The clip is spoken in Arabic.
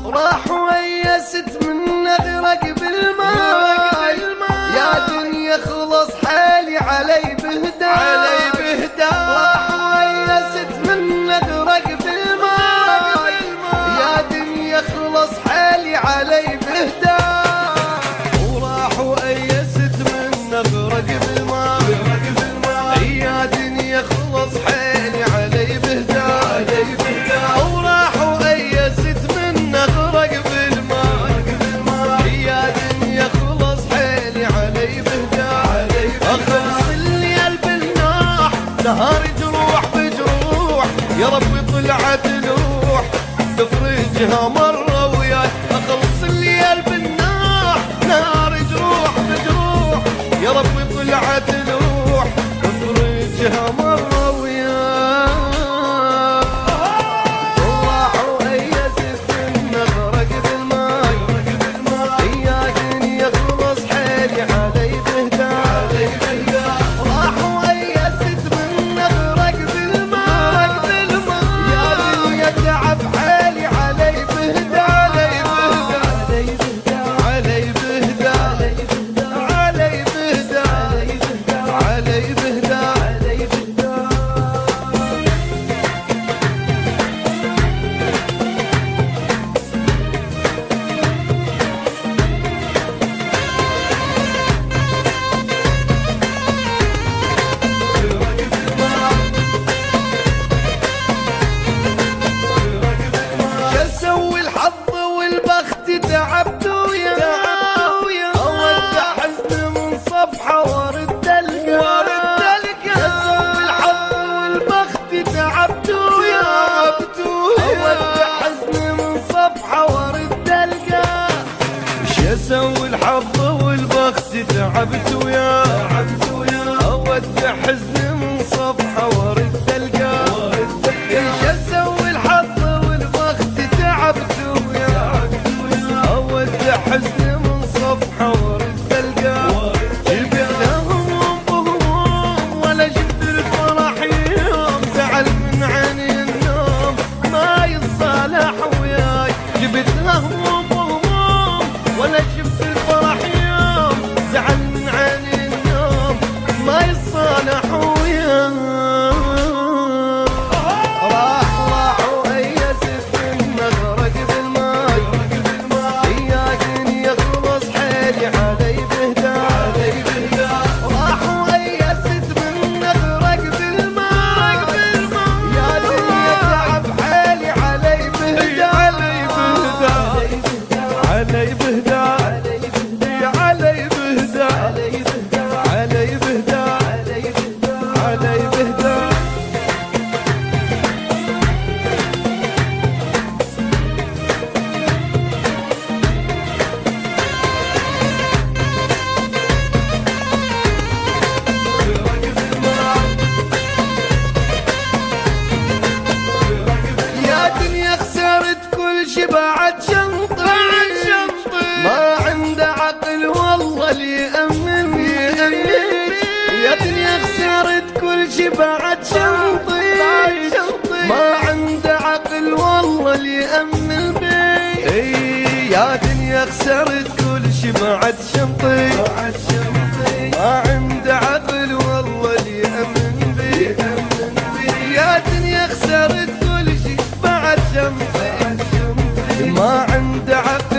راح ويست من نغرق بالماء، يا دنيا خلص حالي علي بهدى، راح ويست من نغرق بالماء، يا دنيا خلص حالي علي بهدى، وراح ويست من نغرق بالماء، يا دنيا خلص حالي علي بهدى، وراح ويست من نغرق بالماء، يا دنيا خلص حالي علي بهدى، اخلص الليل بالناح نهار جروح بجروح، يا ربي طلعت لوح تفرجها مرة وياي، اخلص الليل بالناح نهار جروح بجروح، يا ربي طلعت لوح تفرجها مرة وياي، وراح وأيست من نغرق بالماي، يا دنيا خلص حالي علي بهدى، راح وأيست من نغرق بالماي، يا دنيا تعب حالي علي بهدى، علي بهدى، علي بهدى، علي بهدى، علي بهدى. شسوي الحظ والبخت تعبت ويا اودع حزن من صفحه وارد القى، شسوي الحظ والبخت تعبت ويا اودع حزن من صفحه وارد القى، شسوي الحظ والبخت تعبت ويا اودع حزن من صفحه وارد القى، شسوي الحظ والبخت تعبت ويا اودع حزن من صفحه ورد القى، جبت هموم بهموم ولا جبت الفرح يوم، زعل من عيني النوم ما يصالح وياي، جبت هموم بهموم ولا جبت الفرح يوم، زعل من عيني النوم ما يصالح وياي، راح وأيست من نغرق بالماي، يا دنيا خلص حالي علي بهدى، راح وأيست من نغرق بالماي، يا دنيا تعب حالي علي بهدى، علي بهدى، علي بهدى، علي بهدى، علي بهدى، علي بهدى. يا دنيا خسرت كل شي بعد شنطي، ما عنده عقل والله اللي يأمنني، يا دنيا خسرت كل شي بعد شنطي، ما عنده عقل والله اللي يأمن بي، يا دنيا خسرت كل شي بعد شنطي، ما عنده عقل والله اللي يأمن بي، يا دنيا خسرت كل شي بعد شنطي، ما عنده عقل